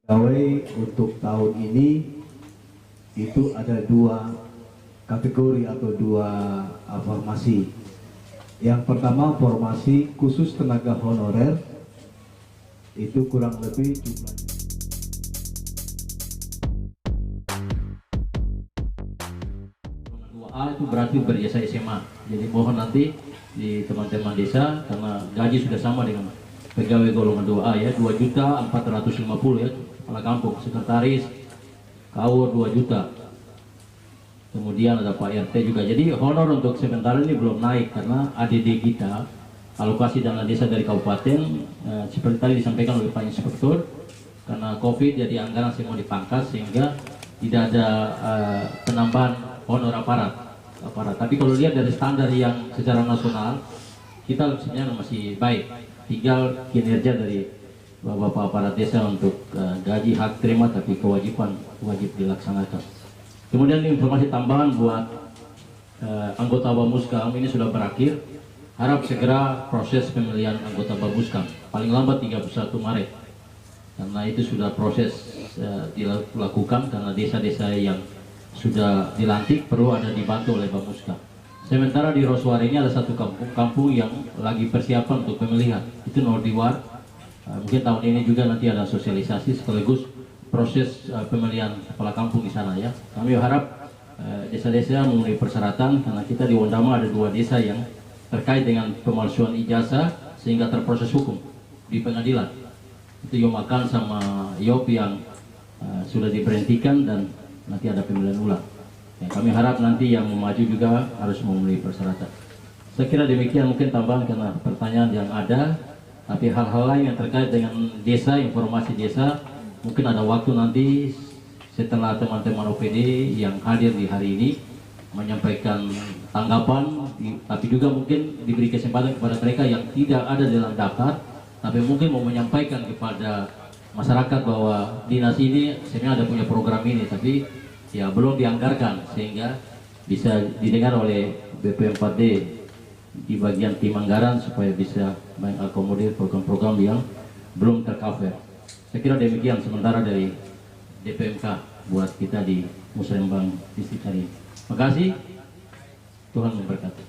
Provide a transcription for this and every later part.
Pegawai untuk tahun ini itu ada dua kategori atau dua formasi. Yang pertama formasi khusus tenaga honorer, itu kurang lebih jumlahnya. A itu berarti berjasa SMA. Jadi mohon nanti di teman-teman desa, karena gaji sudah sama dengan pegawai golongan 2A ya, 2.450.000 ya, kepala kampung, sekretaris, kaur 2 juta. Kemudian ada Pak RT juga. Jadi honor untuk sementara ini belum naik karena ADD kita, alokasi dana desa dari kabupaten, seperti tadi disampaikan oleh Pak Inspektur, karena COVID jadi anggaran semua dipangkas sehingga tidak ada penambahan honor aparat. Tapi kalau lihat dari standar yang secara nasional, kita sebenarnya masih baik. Tinggal kinerja dari Bapak aparat desa untuk gaji hak terima, tapi kewajiban wajib dilaksanakan. Kemudian informasi tambahan buat anggota Bamuskam ini sudah berakhir. Harap segera proses pemilihan anggota Bamuskam, paling lambat 31 Maret. Karena itu sudah proses dilakukan, karena desa-desa yang sudah dilantik perlu ada dibantu oleh Bamuskam. Sementara di Roswar ini ada satu kampung yang lagi persiapan untuk pemilihan, itu Nordiwar. Mungkin tahun ini juga nanti ada sosialisasi sekaligus proses pemilihan kepala kampung di sana ya. Kami harap desa-desa memenuhi persyaratan, karena kita di Wondama ada 2 desa yang terkait dengan pemalsuan ijazah sehingga terproses hukum di pengadilan. Itu Yomakan sama Yop yang sudah diberhentikan dan nanti ada pemilihan ulang. Ya, kami harap nanti yang maju juga harus memenuhi persyaratan. Saya kira demikian, mungkin tambahan karena pertanyaan yang ada, tapi hal-hal lain yang terkait dengan desa, informasi desa, mungkin ada waktu nanti setelah teman-teman OPD yang hadir di hari ini menyampaikan tanggapan, tapi juga mungkin diberi kesempatan kepada mereka yang tidak ada dalam daftar, tapi mungkin mau menyampaikan kepada masyarakat bahwa dinas ini sebenarnya ada punya program ini, tapi ya belum dianggarkan sehingga bisa didengar oleh BP4D di bagian tim anggaran supaya bisa mengakomodir program-program yang belum tercover. Saya kira demikian sementara dari DPMK buat kita di Musrembang distrik hari ini. Terima kasih, Tuhan memberkati.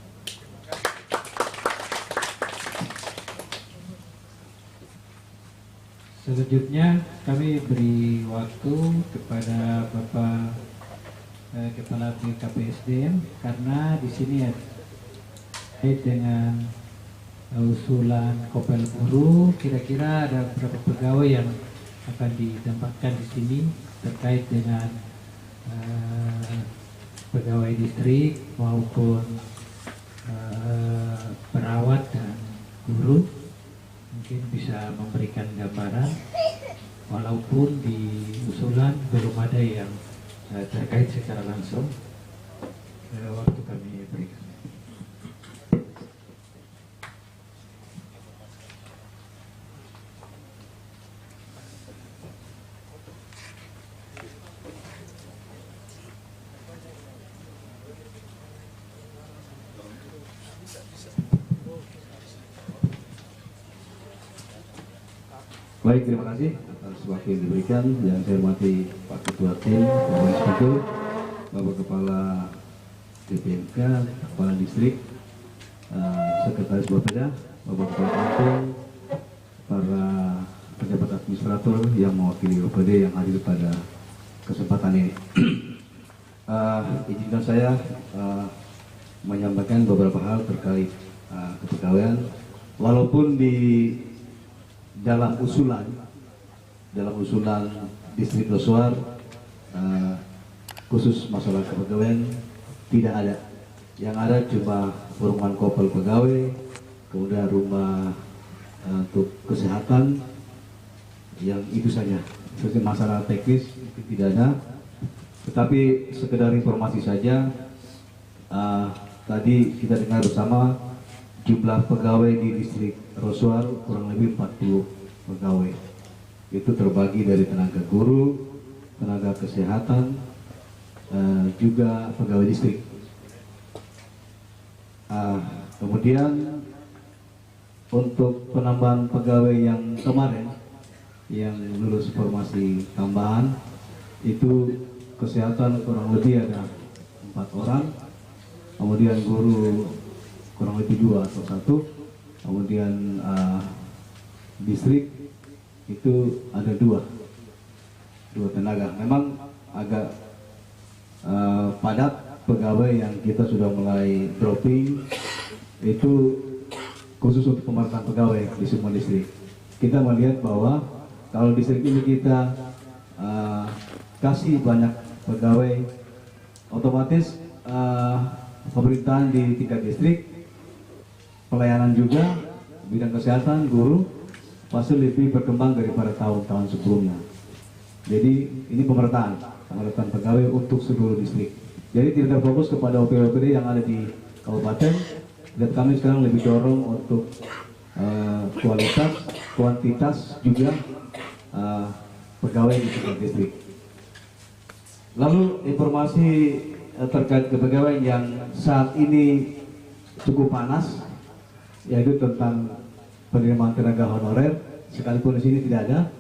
Selanjutnya kami beri waktu kepada Bapak Kepala BKPSDM, karena di sini ya terkait dengan usulan Kopel Buruh, kira-kira ada beberapa pegawai yang akan ditempatkan di sini terkait dengan pegawai distrik maupun perawat dan guru. Mungkin bisa memberikan gambaran, walaupun di usulan belum ada yang terkait secara langsung. Waktu kami berikan. Baik, terima kasih atas waktu yang diberikan. Yang saya hormati Pak Ketua Tim, Bapak Inspektur, Bapak Kepala DPMK, Kepala Distrik, Sekretaris Bapeda, Bapak Kepala Kampung, para pejabat administrator yang mewakili OPD yang hadir pada kesempatan ini. Izinkan saya menyampaikan beberapa hal terkait kepegawaian, walaupun di dalam usulan distrik Roswar khusus masalah kepegawaian tidak ada. Yang ada cuma perumahan kopel pegawai, kemudian rumah untuk kesehatan, yang itu saja. Seperti masalah teknis tidak ada. Tetapi sekedar informasi saja, tadi kita dengar bersama jumlah pegawai di distrik Roswar kurang lebih 40 pegawai. Itu terbagi dari tenaga guru, tenaga kesehatan, juga pegawai distrik. Kemudian untuk penambahan pegawai yang kemarin yang lulus formasi tambahan itu kesehatan kurang lebih ada 4 orang, kemudian guru kurang lebih 2 atau 1, kemudian distrik itu ada 2 tenaga. Memang agak padat pegawai yang kita sudah mulai dropping, itu khusus untuk pemerintahan pegawai di semua distrik. Kita melihat bahwa kalau distrik ini kita kasih banyak pegawai, otomatis pemerintahan di tingkat distrik, pelayanan juga, bidang kesehatan, guru pasti lebih berkembang daripada tahun-tahun sebelumnya. Jadi ini pemerintahan pegawai untuk seluruh distrik. Jadi tidak terfokus kepada OPD yang ada di kabupaten. Dan kami sekarang lebih dorong untuk kualitas, kuantitas juga pegawai di tingkat distrik. Lalu informasi terkait kepegawaian yang saat ini cukup panas, yaitu tentang penerimaan tenaga honorer. Sekalipun di sini tidak ada,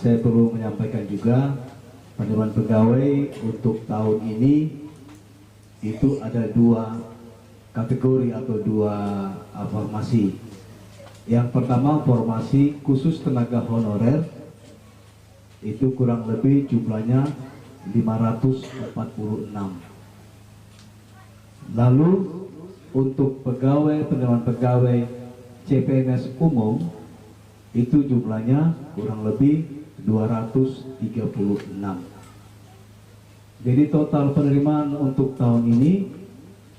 saya perlu menyampaikan juga penerimaan pegawai untuk tahun ini itu ada 2 kategori atau 2 formasi. Yang pertama, formasi khusus tenaga honorer itu kurang lebih jumlahnya 546. Lalu untuk penerimaan pegawai CPNS umum itu jumlahnya kurang lebih 236. Jadi total penerimaan untuk tahun ini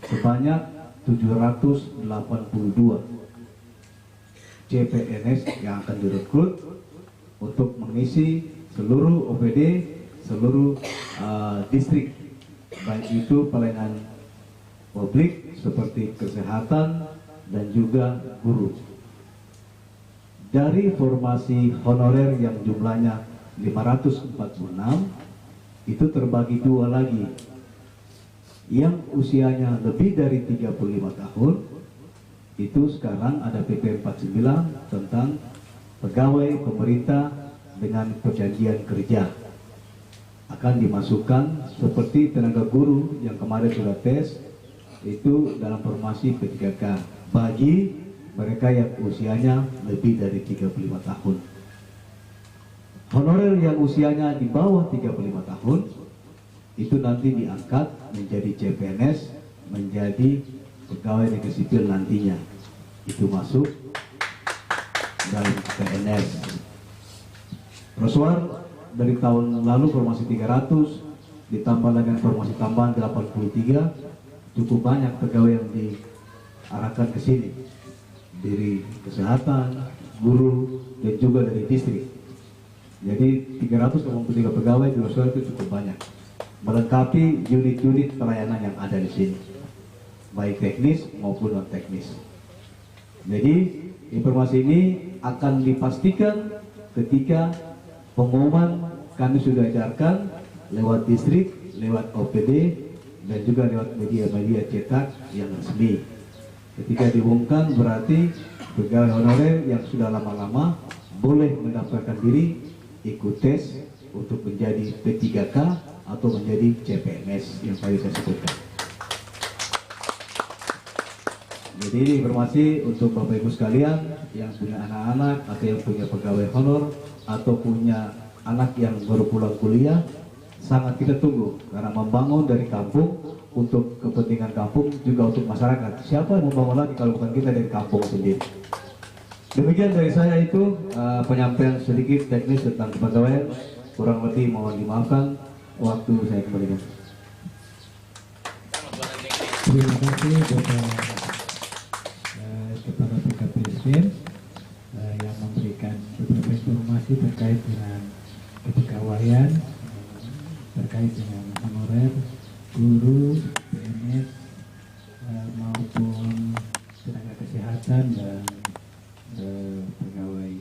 sebanyak 782 CPNS yang akan direkrut untuk mengisi seluruh OPD, seluruh distrik, baik itu pelayanan publik seperti kesehatan dan juga guru. Dari formasi honorer yang jumlahnya 546 itu terbagi 2 lagi. Yang usianya lebih dari 35 tahun itu sekarang ada PP 49 tentang pegawai pemerintah dengan perjanjian kerja akan dimasukkan seperti tenaga guru yang kemarin sudah tes itu dalam formasi P3K bagi mereka yang usianya lebih dari 35 tahun. Honorer yang usianya di bawah 35 tahun itu nanti diangkat menjadi CPNS, menjadi pegawai negeri sipil nantinya. Itu masuk dalam PNS. Roswar dari tahun lalu formasi 300 ditambah dengan formasi tambahan 83, cukup banyak pegawai yang diarahkan ke sini dari kesehatan, guru, dan juga dari distrik. Jadi 383 pegawai di Roswar itu cukup banyak, melengkapi unit-unit pelayanan yang ada di sini, baik teknis maupun non teknis. Jadi informasi ini akan dipastikan ketika pengumuman kami sudah edarkan lewat distrik, lewat OPD, dan juga lewat media-media cetak yang resmi. Ketika diumumkan berarti pegawai honorer yang sudah lama-lama boleh mendaftarkan diri ikut tes untuk menjadi P3K atau menjadi CPNS yang tadi saya sebutkan. Jadi ini informasi untuk Bapak Ibu sekalian yang punya anak-anak atau yang punya pegawai honor atau punya anak yang baru pulang kuliah, sangat kita tunggu karena membangun dari kampung untuk kepentingan kampung juga untuk masyarakat. Siapa yang membangun lagi kalau bukan kita dari kampung sendiri? Demikian dari saya itu penyampaian sedikit teknis tentang kepegawaian, kurang lebih mohon dimaafkan. Waktu saya kembalikan. Terima kasih Bapak Kepala PKPSDM yang memberikan beberapa informasi terkait dengan kepegawaian, terkait dengan honorer, guru, PNS maupun tenaga kesehatan dan pegawai